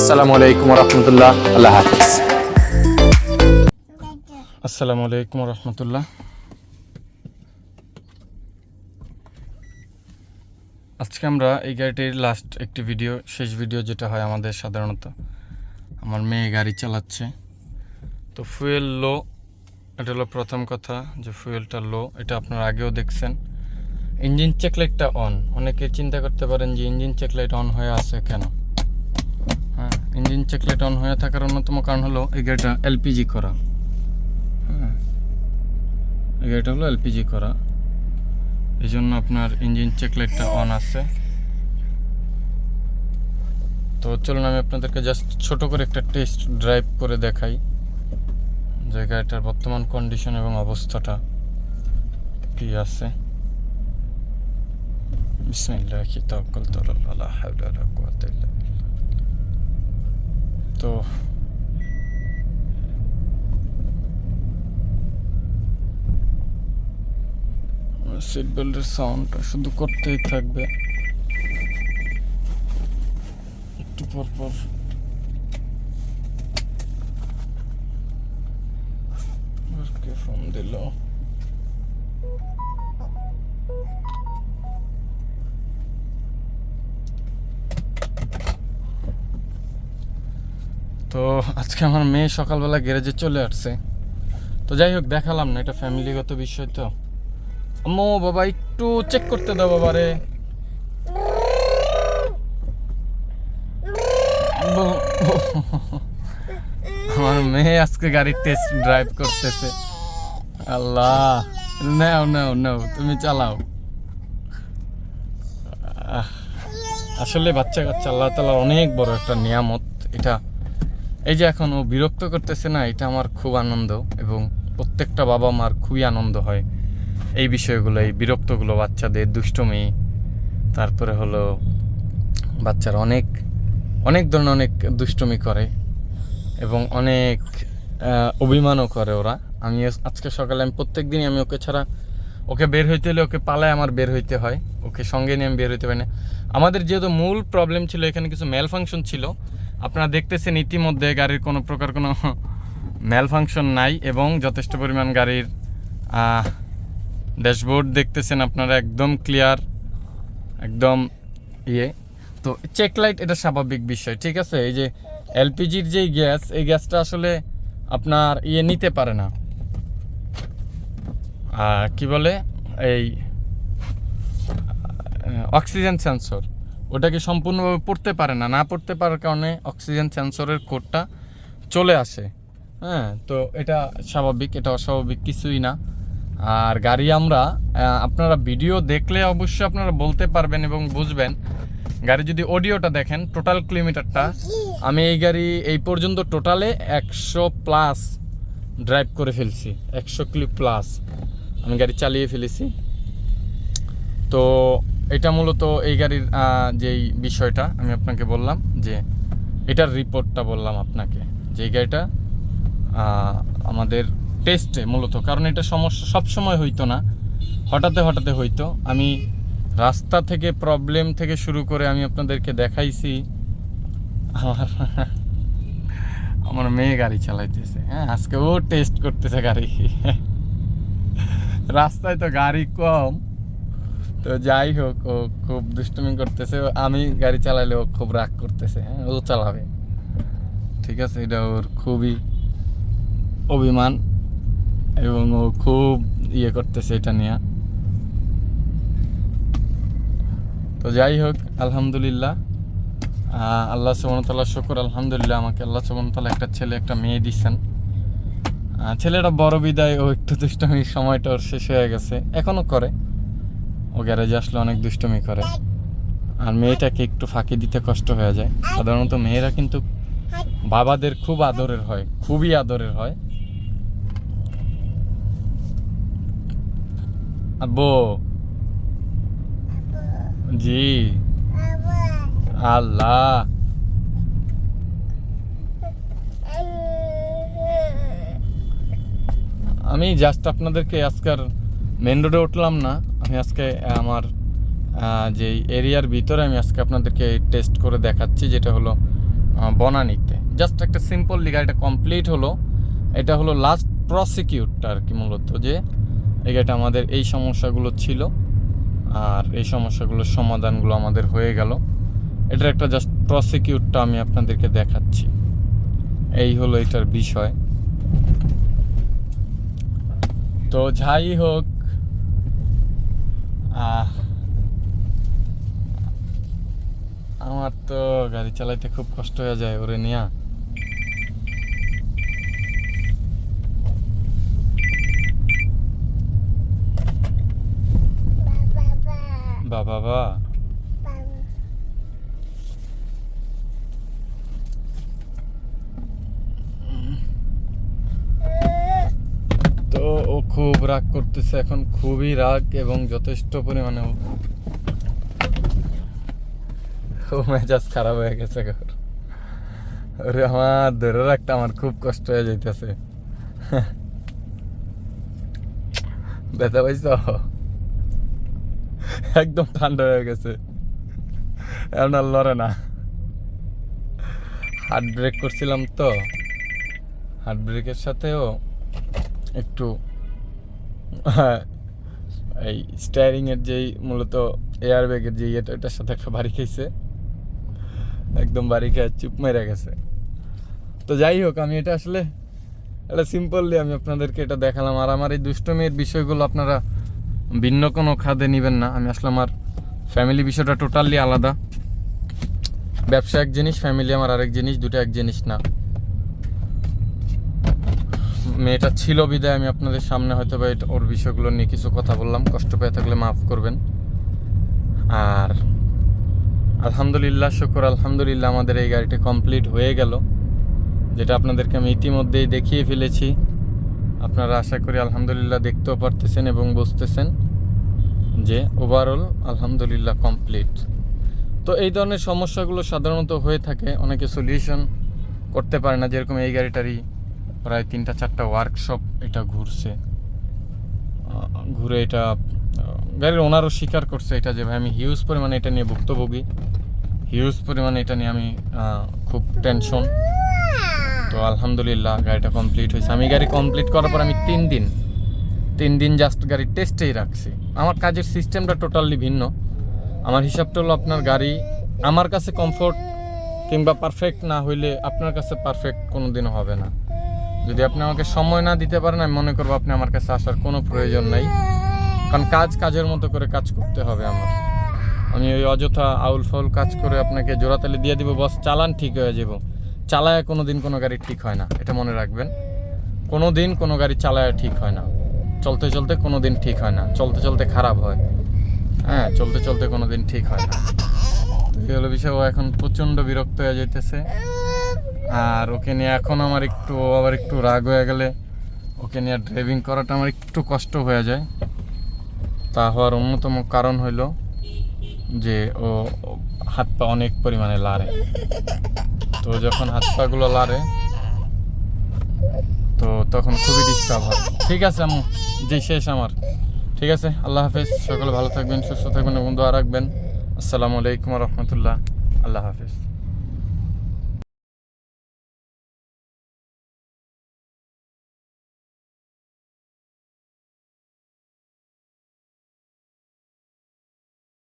আসসালামু আলাইকুম রহমতুল্লাহ। আল্লাহ হাফিজ। আসসালামু আলাইকুম রহমতুল্লাহ। আজকে আমরা এই গাড়িটির লাস্ট একটি ভিডিও, শেষ ভিডিও যেটা হয় আমাদের সাধারণত, আমার মেয়ে গাড়ি চালাচ্ছে, তো ফুয়েল লো, এটা হলো প্রথম কথা যে ফুয়েলটা লো। এটা আপনারা আগেও দেখছেন। ইঞ্জিন চেক লাইটটা অন। অনেকে চিন্তা করতে পারেন যে ইঞ্জিন চেক লাইট অন হয়ে আছে কেন। হ্যাঁ, ইঞ্জিন চেক লাইট অন হয়ে থাকার অন্যতম কারণ হলো এই গাড়িটা এলপিজি করা। হ্যাঁ, এই গাড়িটা হলো এলপিজি করা, এই জন্য আপনার ইঞ্জিন চেক লাইটটা অন আছে। তো চলুন আমি আপনাদেরকে জাস্ট ছোট করে একটা টেস্ট ড্রাইভ করে দেখাই যে গাড়িটার বর্তমান কন্ডিশন এবং অবস্থাটা কি আছে। বিসমিল্লাহি তাওয়াক্কালতু আলাল্লাহ, লা হাওলা ওয়ালা কুওয়াতা ইল্লা বিল্লাহ। তো সিট বেল্টের সাউন্ডটা শুধু করতেই থাকবে একটু পর পর। কে ফোন দিল? তো আজকে আমার মেয়ে সকালবেলা গ্যারেজে চলে আসছে। তো যাই হোক, দেখালাম না, এটা ফ্যামিলিগত বিষয়। তো আম্মু বাবা একটু চেক করতে দাও বাবারে। আমার মেয়ে আজকে গাড়ির টেস্ট ড্রাইভ করতেছে। আল্লাহ, নাও নাও নাও, তুমি চালাও। আসলে বাচ্চা কাচ্চা আল্লাহ তাআলা অনেক বড় একটা নিয়ামত এটা। এই যে এখন ও বিরক্ত করতেছে না, এটা আমার খুব আনন্দ, এবং প্রত্যেকটা বাবা মার খুবই আনন্দ হয় এই বিষয়গুলো, এই বিরক্তগুলো, বাচ্চাদের দুষ্টুমি। তারপরে হলো বাচ্চারা অনেক অনেক ধরনের অনেক দুষ্টুমি করে এবং অনেক অভিমানও করে ওরা। আমি আজকে সকালে আমি প্রত্যেক দিনই আমি ওকে ছাড়া, ওকে বের হইতে হলে ওকে পালায় আমার বের হইতে হয়, ওকে সঙ্গে নিয়ে আমি বের হইতে পারি না। আমাদের যেহেতু মূল প্রবলেম ছিল, এখানে কিছু ম্যাল ফাংশন ছিল। আপনারা দেখতেছেন ইতিমধ্যে গাড়ির কোনো প্রকার কোনো ম্যাল ফাংশন নাই, এবং যথেষ্ট পরিমাণ গাড়ির ড্যাশবোর্ড দেখতেছেন আপনারা একদম ক্লিয়ার, একদম ইয়ে। তো চেক লাইট এটা স্বাভাবিক বিষয়, ঠিক আছে। এই যে এলপিজির যেই গ্যাস, এই গ্যাসটা আসলে আপনার ইয়ে নিতে পারে না, কি বলে, এই অক্সিজেন সেন্সর, ওটাকে সম্পূর্ণভাবে পড়তে পারে না। না পড়তে পারার কারণে অক্সিজেন সেন্সরের কোডটা চলে আসে। হ্যাঁ, তো এটা স্বাভাবিক, এটা অস্বাভাবিক কিছুই না। আর গাড়ি আমরা, আপনারা ভিডিও দেখলে অবশ্যই আপনারা বলতে পারবেন এবং বুঝবেন। গাড়ি যদি অডিওটা দেখেন, টোটাল কিলোমিটারটা, আমি এই গাড়ি এই পর্যন্ত টোটালে 100+ ড্রাইভ করে ফেলছি। 100 কিলো প্লাস আমি গাড়ি চালিয়ে ফেলেছি। তো এটা মূলত এই গাড়ির যেই বিষয়টা আমি আপনাকে বললাম, যে এটার রিপোর্টটা বললাম আপনাকে, যে এই গাড়িটা আমাদের টেস্টে মূলত, কারণ এটা সমস্যা সবসময় হইতো না, হঠাৎ হইতো। আমি রাস্তা থেকে প্রবলেম থেকে শুরু করে আমি আপনাদেরকে দেখাইছি। আমার মেয়ে গাড়ি চালাইতেছে, হ্যাঁ, আজকে ও টেস্ট করতেছে গাড়ি। রাস্তায় তো গাড়ি কম, তো যাই হোক, ও খুব দুষ্টুমি করতেছে। আমি গাড়ি চালাইলে ও খুব রাগ করতেছে। হ্যাঁ, ও চালাবে, ঠিক আছে, এটা ওর খুবই অভিমান, এবং ও খুব ইয়ে করতেছে এটা নিয়ে। তো যাই হোক, আলহামদুলিল্লাহ, আল্লাহ সুবহানাহু ওয়া তাআলা শুকর, আলহামদুলিল্লাহ, আমাকে আল্লাহ সুবহানাহু ওয়া তাআলা একটা ছেলে একটা মেয়ে দিচ্ছেন। ছেলেটা বড় বিদায় ও একটু দুষ্টুমি, সময়টা ওর শেষ হয়ে গেছে, এখনও করে, ও গ্যারেজে আসলে অনেক দুষ্টুমি করে। আর মেয়েটাকে একটু ফাঁকি দিতে কষ্ট হয়ে যায়। সাধারণত মেয়েরা কিন্তু বাবাদের খুব আদরের হয়, খুবই আদরের হয়। আব্বু, জি, আল্লাহ, আমি জাস্ট আপনাদেরকে আজকের মেন রোডে উঠলাম না, আমি আজকে আমার যেই এরিয়ার ভিতরে আমি আজকে আপনাদেরকে টেস্ট করে দেখাচ্ছি, যেটা হলো বনানীতে। জাস্ট একটা সিম্পলি গাড়িটা কমপ্লিট হলো। এটা হলো লাস্ট প্রসিকিউটটা আর কি, মূলত যে এই গাড়িটা আমাদের এই সমস্যাগুলো ছিল আর এই সমস্যাগুলোর সমাধানগুলো আমাদের হয়ে গেল। এটার একটা জাস্ট প্রসিকিউটটা আমি আপনাদেরকে দেখাচ্ছি। এই হলো এটার বিষয়। তো যাই হোক, আমার তো গাড়ি চালাইতে খুব কষ্ট হয়ে যায় ওরে নিয়া। বাবা তো ও খুব রাগ করতেছে এখন, খুবই রাগ এবং যথেষ্ট পরিমাণে ও মেজাজ খারাপ হয়ে গেছে। ওরে আমার ধরে রাখতে আমার খুব কষ্ট হয়ে যাইতেছে। ব্যথা পাইছ? একদম ঠান্ডা হয়ে গেছে, এখন আর লড়ে না। হার্ট ব্রেক করছিলাম তো, হার্ট ব্রেকের সাথেও একটু এই স্টিয়ারিং এর যেই মূলত এয়ার ব্যাগের যে এটার সাথে একটা বাড়ি খেয়েছে, একদম বাড়ি খেয়ে চুপ মেরে গেছে। তো যাই হোক, আমি এটা আসলে এটা সিম্পললি আমি আপনাদেরকে এটা দেখালাম। আর আমার এই দুষ্টমির বিষয়গুলো আপনারা ভিন্ন কোনো খাদে নেবেন না। আমি আসলে আমার ফ্যামিলি বিষয়টা টোটালি আলাদা। ব্যবসা এক জিনিস, ফ্যামিলি আমার আরেক জিনিস, দুটো এক জিনিস না। মেয়েটা ছিল বিদায় আমি আপনাদের সামনে হয়তো বা ওর বিষয়গুলো নিয়ে কিছু কথা বললাম, কষ্ট পেয়ে থাকলে মাফ করবেন। আর আলহামদুলিল্লাহ, শুকর আলহামদুলিল্লাহ, আমাদের এই গাড়িটা কমপ্লিট হয়ে গেল, যেটা আপনাদেরকে আমি ইতিমধ্যেই দেখিয়ে ফেলেছি। আপনারা আশা করি আলহামদুলিল্লাহ দেখতেও পারতেছেন এবং বুঝতেছেন যে ওভারঅল আলহামদুলিল্লাহ কমপ্লিট। তো এই ধরনের সমস্যাগুলো সাধারণত হয়ে থাকে, অনেকে সলিউশন করতে পারে না। যেরকম এই গাড়িটারই প্রায় 3-4টা ওয়ার্কশপ এটা ঘুরে এটা গাড়ির ওনারও স্বীকার করছে এটা, যে ভাই আমি হিউজ পরিমাণে এটা নিয়ে ভুক্তভোগী, হিউজ পরিমাণে এটা নিয়ে আমি খুব টেনশন। তো আলহামদুলিল্লাহ গাড়িটা কমপ্লিট হয়েছে। আমি গাড়ি কমপ্লিট করার পর আমি 3 দিন জাস্ট গাড়ি টেস্টেই রাখছি। আমার কাজের সিস্টেমটা টোটালি ভিন্ন। আমার হিসাবটা হলো, আপনার গাড়ি আমার কাছে কমফোর্ট কিংবা পারফেক্ট না হইলে আপনার কাছে পারফেক্ট কোনো দিনও হবে না। যদি আপনি আমাকে সময় না দিতে পারেন, আমি মনে করবো আপনি আমার কাছে আসার কোনো প্রয়োজন নাই। কারণ কাজের মতো করে কাজ করতে হবে আমার। আমি ওই অযথা আউল ফাউল কাজ করে আপনাকে জোড়াতালি দিয়ে দিব, বস চালান ঠিক হয়ে যাব, চালায় কোনো দিন কোনো গাড়ি ঠিক হয় না। এটা মনে রাখবেন, কোনো দিন কোনো গাড়ি চালায় ঠিক হয় না। চলতে চলতে কোনো দিন ঠিক হয় না, চলতে চলতে খারাপ হয়। হ্যাঁ, চলতে চলতে কোনো দিন ঠিক হয় না। এই হলো বিষয়। ও এখন প্রচণ্ড বিরক্ত হয়ে যাইতেছে। আর ওকে নিয়ে এখন আমার আবার একটু রাগ হয়ে গেলে ওকে নিয়ে ড্রাইভিং করাটা আমার একটু কষ্ট হয়ে যায়। তা হওয়ার অন্যতম কারণ হইল যে ও হাত পা অনেক পরিমাণে লাড়ে। তো যখন হাত পাগুলো লাড়ে তো তখন খুবই ডিস্টার্ব হয়। ঠিক আছে আম্মু, জি শেষ আমার। ঠিক আছে, আল্লাহ হাফেজ। সকলে ভালো থাকবেন, সুস্থ থাকবেন এবং দোয়া রাখবেন। আসসালামু আলাইকুম রহমতুল্লাহ। আল্লাহ হাফেজ।